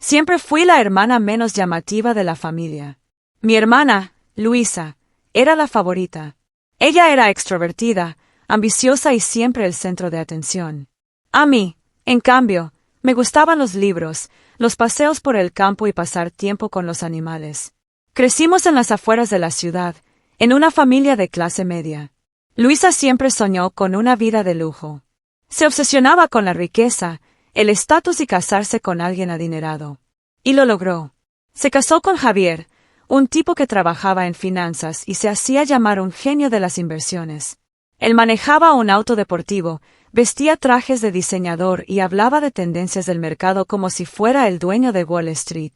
Siempre fui la hermana menos llamativa de la familia. Mi hermana, Luisa, era la favorita. Ella era extrovertida, ambiciosa y siempre el centro de atención. A mí, en cambio, me gustaban los libros, los paseos por el campo y pasar tiempo con los animales. Crecimos en las afueras de la ciudad, en una familia de clase media. Luisa siempre soñó con una vida de lujo. Se obsesionaba con la riqueza, el estatus y casarse con alguien adinerado. Y lo logró. Se casó con Javier, un tipo que trabajaba en finanzas y se hacía llamar un genio de las inversiones. Él manejaba un auto deportivo, vestía trajes de diseñador y hablaba de tendencias del mercado como si fuera el dueño de Wall Street.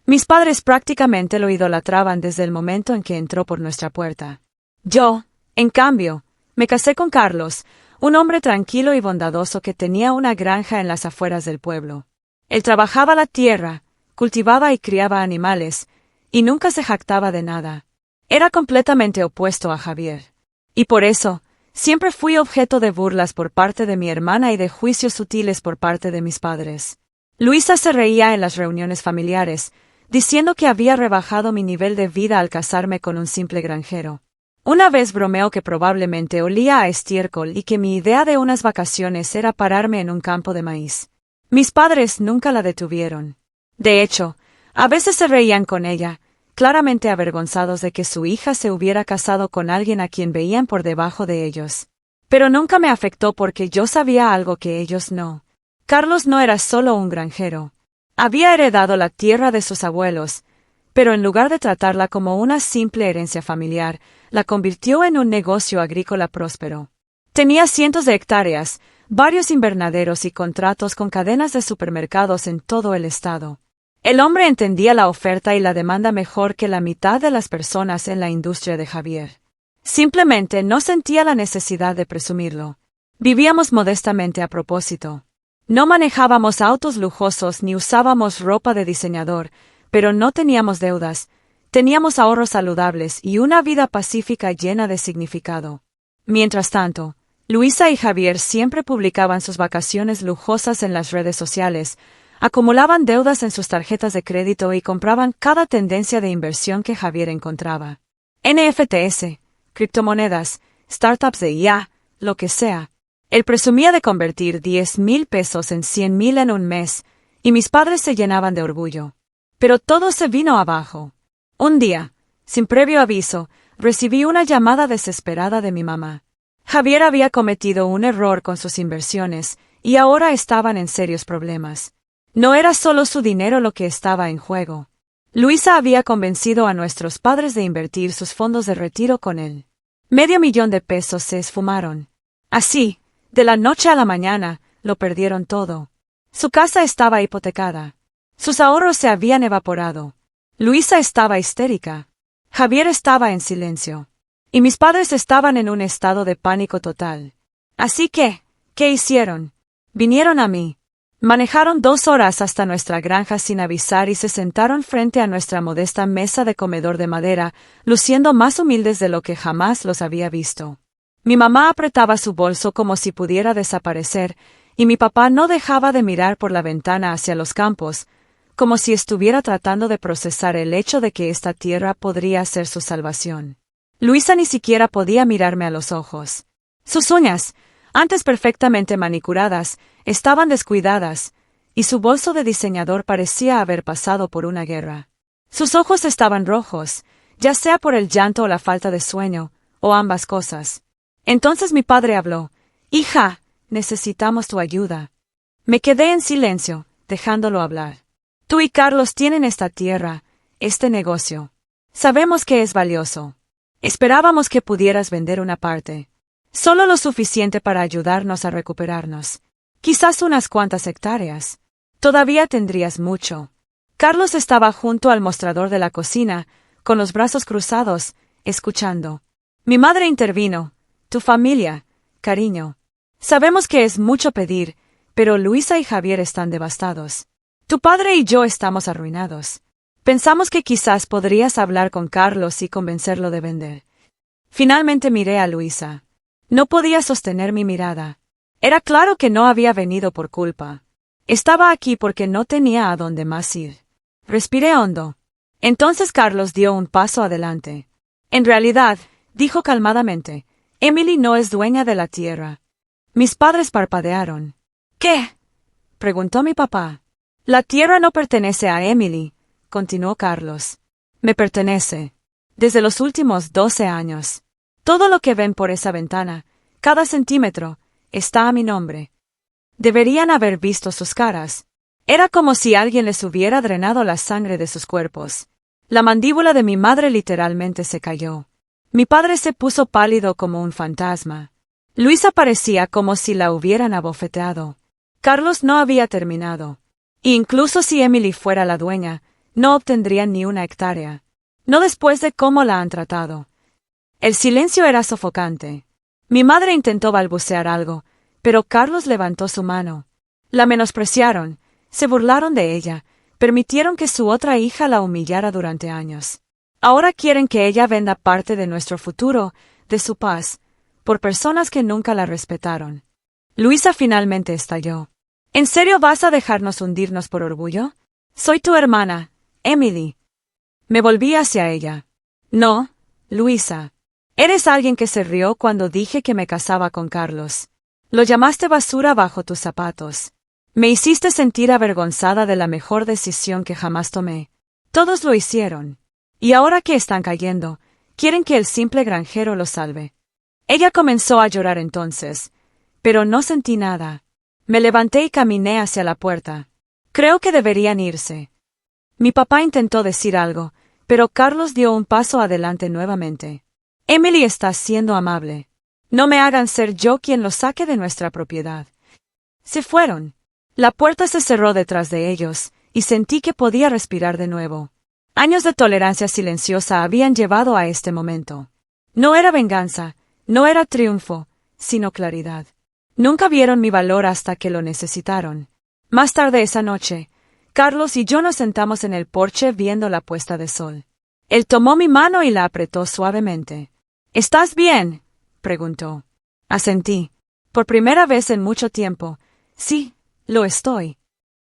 Mis padres prácticamente lo idolatraban desde el momento en que entró por nuestra puerta. Yo, en cambio, me casé con Carlos, un hombre tranquilo y bondadoso que tenía una granja en las afueras del pueblo. Él trabajaba la tierra, cultivaba y criaba animales, y nunca se jactaba de nada. Era completamente opuesto a Javier. Y por eso, siempre fui objeto de burlas por parte de mi hermana y de juicios sutiles por parte de mis padres. Luisa se reía en las reuniones familiares, diciendo que había rebajado mi nivel de vida al casarme con un simple granjero. Una vez bromeó que probablemente olía a estiércol y que mi idea de unas vacaciones era pararme en un campo de maíz. Mis padres nunca la detuvieron. De hecho, a veces se reían con ella, claramente avergonzados de que su hija se hubiera casado con alguien a quien veían por debajo de ellos. Pero nunca me afectó porque yo sabía algo que ellos no. Carlos no era solo un granjero. Había heredado la tierra de sus abuelos, pero en lugar de tratarla como una simple herencia familiar, la convirtió en un negocio agrícola próspero. Tenía cientos de hectáreas, varios invernaderos y contratos con cadenas de supermercados en todo el estado. El hombre entendía la oferta y la demanda mejor que la mitad de las personas en la industria de Javier. Simplemente no sentía la necesidad de presumirlo. Vivíamos modestamente a propósito. No manejábamos autos lujosos ni usábamos ropa de diseñador, pero no teníamos deudas, teníamos ahorros saludables y una vida pacífica llena de significado. Mientras tanto, Luisa y Javier siempre publicaban sus vacaciones lujosas en las redes sociales, acumulaban deudas en sus tarjetas de crédito y compraban cada tendencia de inversión que Javier encontraba. NFTs, criptomonedas, startups de IA, lo que sea. Él presumía de convertir 10,000 pesos en 100,000 en un mes, y mis padres se llenaban de orgullo. Pero todo se vino abajo. Un día, sin previo aviso, recibí una llamada desesperada de mi mamá. Javier había cometido un error con sus inversiones, y ahora estaban en serios problemas. No era solo su dinero lo que estaba en juego. Luisa había convencido a nuestros padres de invertir sus fondos de retiro con él. $500,000 se esfumaron. Así, de la noche a la mañana, lo perdieron todo. Su casa estaba hipotecada. Sus ahorros se habían evaporado. Luisa estaba histérica. Javier estaba en silencio. Y mis padres estaban en un estado de pánico total. Así que, ¿qué hicieron? Vinieron a mí. Manejaron 2 horas hasta nuestra granja sin avisar y se sentaron frente a nuestra modesta mesa de comedor de madera, luciendo más humildes de lo que jamás los había visto. Mi mamá apretaba su bolso como si pudiera desaparecer, y mi papá no dejaba de mirar por la ventana hacia los campos, como si estuviera tratando de procesar el hecho de que esta tierra podría ser su salvación. Luisa ni siquiera podía mirarme a los ojos. Sus uñas, antes perfectamente manicuradas, estaban descuidadas, y su bolso de diseñador parecía haber pasado por una guerra. Sus ojos estaban rojos, ya sea por el llanto o la falta de sueño, o ambas cosas. Entonces mi padre habló. «Hija, necesitamos tu ayuda». Me quedé en silencio, dejándolo hablar. «Tú y Carlos tienen esta tierra, este negocio. Sabemos que es valioso. Esperábamos que pudieras vender una parte. Solo lo suficiente para ayudarnos a recuperarnos. Quizás unas cuantas hectáreas. Todavía tendrías mucho». Carlos estaba junto al mostrador de la cocina, con los brazos cruzados, escuchando. Mi madre intervino. «Tu familia, cariño. Sabemos que es mucho pedir, pero Luisa y Javier están devastados. Tu padre y yo estamos arruinados. Pensamos que quizás podrías hablar con Carlos y convencerlo de vender». Finalmente miré a Luisa. No podía sostener mi mirada. Era claro que no había venido por culpa. Estaba aquí porque no tenía a dónde más ir. Respiré hondo. Entonces Carlos dio un paso adelante. En realidad, dijo calmadamente, Emily no es dueña de la tierra. Mis padres parpadearon. ¿Qué? Preguntó mi papá. La tierra no pertenece a Emily, continuó Carlos. Me pertenece. Desde los últimos 12 años. Todo lo que ven por esa ventana, cada centímetro, está a mi nombre. Deberían haber visto sus caras. Era como si alguien les hubiera drenado la sangre de sus cuerpos. La mandíbula de mi madre literalmente se cayó. Mi padre se puso pálido como un fantasma. Luisa parecía como si la hubieran abofeteado. Carlos no había terminado. Incluso si Emily fuera la dueña, no obtendría ni una hectárea. No después de cómo la han tratado. El silencio era sofocante. Mi madre intentó balbucear algo, pero Carlos levantó su mano. La menospreciaron, se burlaron de ella, permitieron que su otra hija la humillara durante años. Ahora quieren que ella venda parte de nuestro futuro, de su paz, por personas que nunca la respetaron. Luisa finalmente estalló. ¿En serio vas a dejarnos hundirnos por orgullo? Soy tu hermana, Emily. Me volví hacia ella. No, Luisa. Eres alguien que se rió cuando dije que me casaba con Carlos. Lo llamaste basura bajo tus zapatos. Me hiciste sentir avergonzada de la mejor decisión que jamás tomé. Todos lo hicieron. Y ahora que están cayendo, quieren que el simple granjero los salve. Ella comenzó a llorar entonces, pero no sentí nada. Me levanté y caminé hacia la puerta. Creo que deberían irse. Mi papá intentó decir algo, pero Carlos dio un paso adelante nuevamente. Emily está siendo amable. No me hagan ser yo quien los saque de nuestra propiedad. Se fueron. La puerta se cerró detrás de ellos, y sentí que podía respirar de nuevo. Años de tolerancia silenciosa habían llevado a este momento. No era venganza, no era triunfo, sino claridad. Nunca vieron mi valor hasta que lo necesitaron. Más tarde esa noche, Carlos y yo nos sentamos en el porche viendo la puesta de sol. Él tomó mi mano y la apretó suavemente. ¿Estás bien?, preguntó. Asentí. Por primera vez en mucho tiempo. Sí, lo estoy.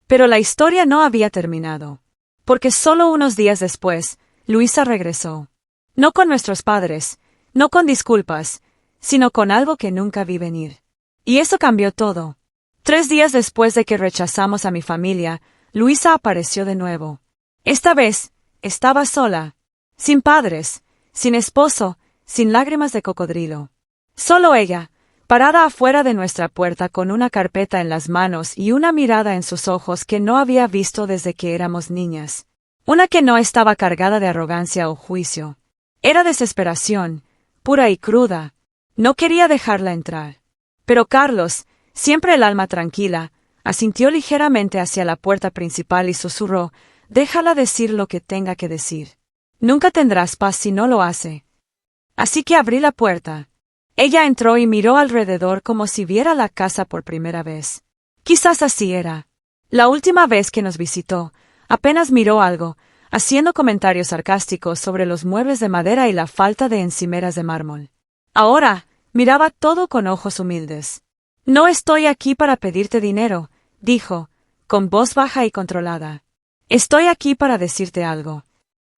Pero la historia no había terminado. Porque solo unos días después, Luisa regresó. No con nuestros padres, no con disculpas, sino con algo que nunca vi venir. Y eso cambió todo. 3 días después de que rechazamos a mi familia, Luisa apareció de nuevo. Esta vez, estaba sola. Sin padres, sin esposo, sin lágrimas de cocodrilo. Solo ella, parada afuera de nuestra puerta con una carpeta en las manos y una mirada en sus ojos que no había visto desde que éramos niñas. Una que no estaba cargada de arrogancia o juicio. Era desesperación, pura y cruda. No quería dejarla entrar. Pero Carlos, siempre el alma tranquila, asintió ligeramente hacia la puerta principal y susurró, «Déjala decir lo que tenga que decir. Nunca tendrás paz si no lo hace». Así que abrí la puerta. Ella entró y miró alrededor como si viera la casa por primera vez. Quizás así era. La última vez que nos visitó, apenas miró algo, haciendo comentarios sarcásticos sobre los muebles de madera y la falta de encimeras de mármol. Ahora, miraba todo con ojos humildes. «No estoy aquí para pedirte dinero», dijo, con voz baja y controlada. «Estoy aquí para decirte algo».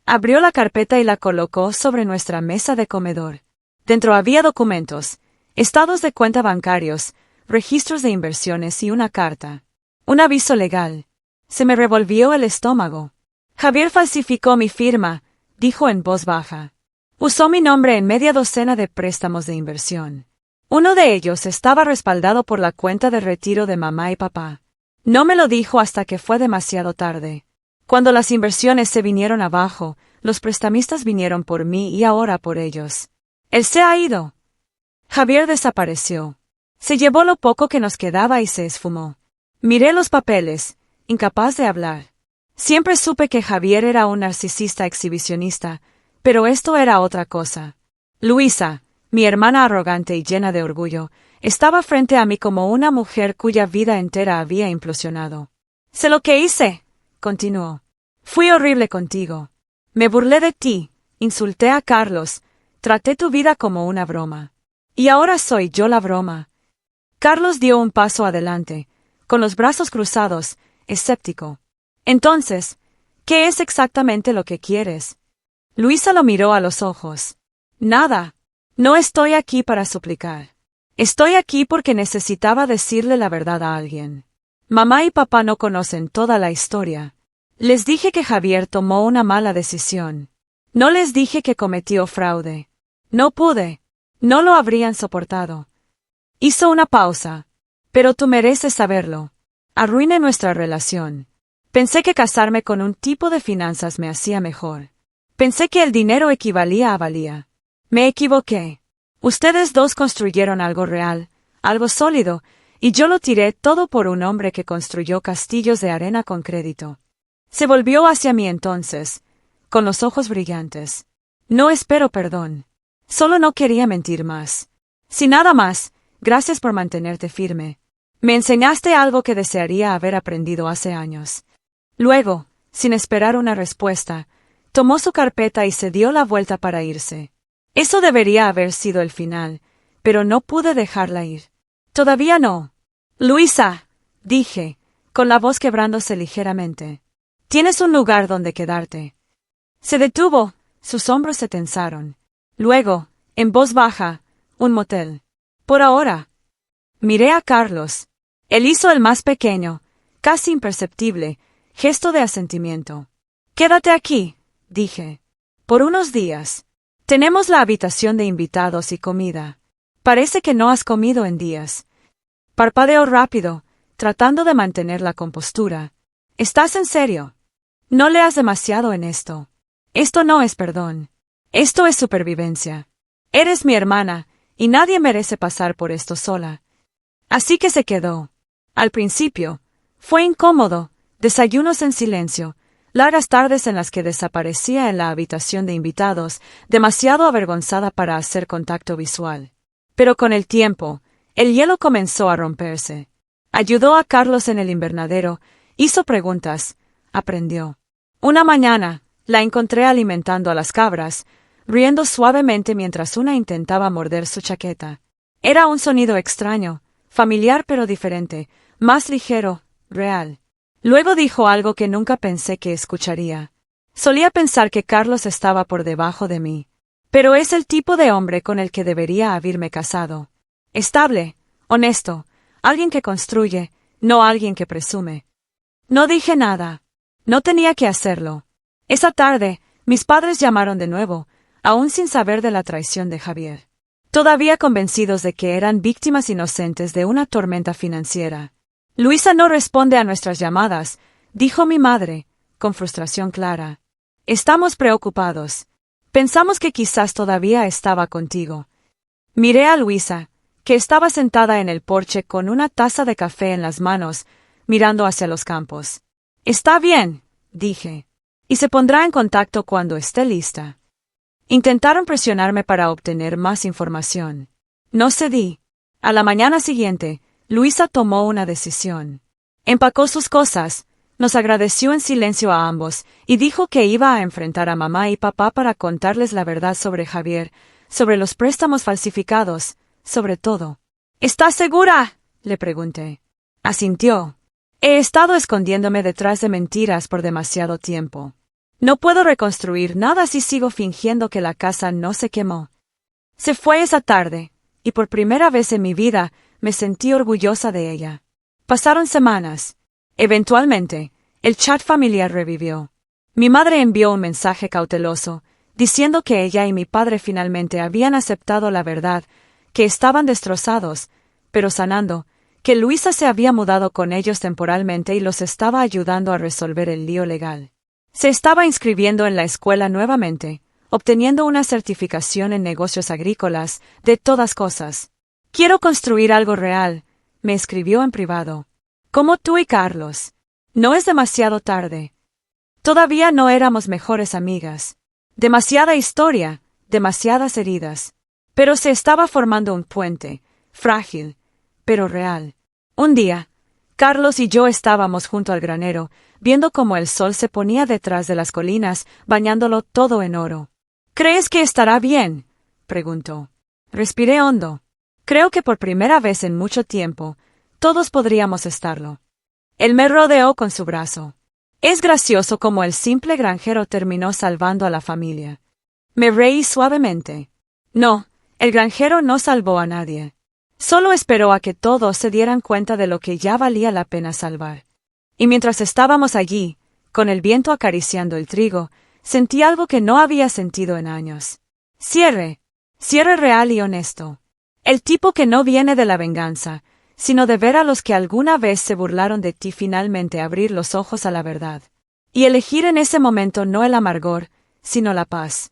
Abrió la carpeta y la colocó sobre nuestra mesa de comedor. Dentro había documentos, estados de cuenta bancarios, registros de inversiones y una carta. Un aviso legal. Se me revolvió el estómago. «Javier falsificó mi firma», dijo en voz baja. «Usó mi nombre en media docena de préstamos de inversión. Uno de ellos estaba respaldado por la cuenta de retiro de mamá y papá. No me lo dijo hasta que fue demasiado tarde. Cuando las inversiones se vinieron abajo, los prestamistas vinieron por mí y ahora por ellos. Él se ha ido». Javier desapareció. Se llevó lo poco que nos quedaba y se esfumó. Miré los papeles, incapaz de hablar. Siempre supe que Javier era un narcisista exhibicionista, pero esto era otra cosa. Luisa, mi hermana arrogante y llena de orgullo, estaba frente a mí como una mujer cuya vida entera había implosionado. «Sé lo que hice», continuó. «Fui horrible contigo. Me burlé de ti, insulté a Carlos, traté tu vida como una broma. Y ahora soy yo la broma». Carlos dio un paso adelante, con los brazos cruzados, escéptico. Entonces, ¿qué es exactamente lo que quieres? Luisa lo miró a los ojos. Nada. No estoy aquí para suplicar. Estoy aquí porque necesitaba decirle la verdad a alguien. Mamá y papá no conocen toda la historia. Les dije que Javier tomó una mala decisión. No les dije que cometió fraude. No pude. No lo habrían soportado. Hizo una pausa. Pero tú mereces saberlo. Arruiné nuestra relación. Pensé que casarme con un tipo de finanzas me hacía mejor. Pensé que el dinero equivalía a valía. Me equivoqué. Ustedes dos construyeron algo real, algo sólido, y yo lo tiré todo por un hombre que construyó castillos de arena con crédito. Se volvió hacia mí entonces, con los ojos brillantes. No espero perdón. Solo no quería mentir más. Si nada más, gracias por mantenerte firme. Me enseñaste algo que desearía haber aprendido hace años. Luego, sin esperar una respuesta, tomó su carpeta y se dio la vuelta para irse. Eso debería haber sido el final, pero no pude dejarla ir. Todavía no. Luisa, dije, con la voz quebrándose ligeramente. Tienes un lugar donde quedarte. Se detuvo, sus hombros se tensaron. Luego, en voz baja, un motel. Por ahora. Miré a Carlos. Él hizo el más pequeño, casi imperceptible, gesto de asentimiento. Quédate aquí, dije. Por unos días. Tenemos la habitación de invitados y comida. Parece que no has comido en días. Parpadeó rápido, tratando de mantener la compostura. ¿Estás en serio? No leas demasiado en esto. Esto no es perdón. Esto es supervivencia. Eres mi hermana, y nadie merece pasar por esto sola. Así que se quedó. Al principio, fue incómodo, desayunos en silencio, largas tardes en las que desaparecía en la habitación de invitados, demasiado avergonzada para hacer contacto visual. Pero con el tiempo, el hielo comenzó a romperse. Ayudó a Carlos en el invernadero, hizo preguntas, aprendió. Una mañana, la encontré alimentando a las cabras, riendo suavemente mientras una intentaba morder su chaqueta. Era un sonido extraño, familiar pero diferente, más ligero, real. Luego dijo algo que nunca pensé que escucharía. Solía pensar que Carlos estaba por debajo de mí. Pero es el tipo de hombre con el que debería haberme casado. Estable, honesto, alguien que construye, no alguien que presume. No dije nada. No tenía que hacerlo. Esa tarde, mis padres llamaron de nuevo, aún sin saber de la traición de Javier. Todavía convencidos de que eran víctimas inocentes de una tormenta financiera. Luisa no responde a nuestras llamadas, dijo mi madre, con frustración clara. Estamos preocupados. Pensamos que quizás todavía estaba contigo. Miré a Luisa, que estaba sentada en el porche con una taza de café en las manos, mirando hacia los campos. Está bien, dije. Y se pondrá en contacto cuando esté lista. Intentaron presionarme para obtener más información. No cedí. A la mañana siguiente, Luisa tomó una decisión. Empacó sus cosas, nos agradeció en silencio a ambos, y dijo que iba a enfrentar a mamá y papá para contarles la verdad sobre Javier, sobre los préstamos falsificados, sobre todo. ¿Estás segura?, le pregunté. Asintió. He estado escondiéndome detrás de mentiras por demasiado tiempo. No puedo reconstruir nada si sigo fingiendo que la casa no se quemó. Se fue esa tarde, y por primera vez en mi vida, me sentí orgullosa de ella. Pasaron semanas. Eventualmente, el chat familiar revivió. Mi madre envió un mensaje cauteloso, diciendo que ella y mi padre finalmente habían aceptado la verdad, que estaban destrozados, pero sanando, que Luisa se había mudado con ellos temporalmente y los estaba ayudando a resolver el lío legal. Se estaba inscribiendo en la escuela nuevamente, obteniendo una certificación en negocios agrícolas, de todas cosas. Quiero construir algo real, me escribió en privado. Como tú y Carlos. No es demasiado tarde. Todavía no éramos mejores amigas. Demasiada historia, demasiadas heridas. Pero se estaba formando un puente, frágil, pero real. Un día, Carlos y yo estábamos junto al granero, viendo cómo el sol se ponía detrás de las colinas, bañándolo todo en oro. ¿Crees que estará bien?, preguntó. Respiré hondo. Creo que por primera vez en mucho tiempo, Todos podríamos estarlo. Él me rodeó con su brazo. Es gracioso cómo el simple granjero terminó salvando a la familia. Me reí suavemente. No, el granjero no salvó a nadie. Solo esperó a que todos se dieran cuenta de lo que ya valía la pena salvar. Y mientras estábamos allí, con el viento acariciando el trigo, sentí algo que no había sentido en años. Cierre real y honesto. El tipo que no viene de la venganza, sino de ver a los que alguna vez se burlaron de ti finalmente abrir los ojos a la verdad. Y elegir en ese momento no el amargor, sino la paz.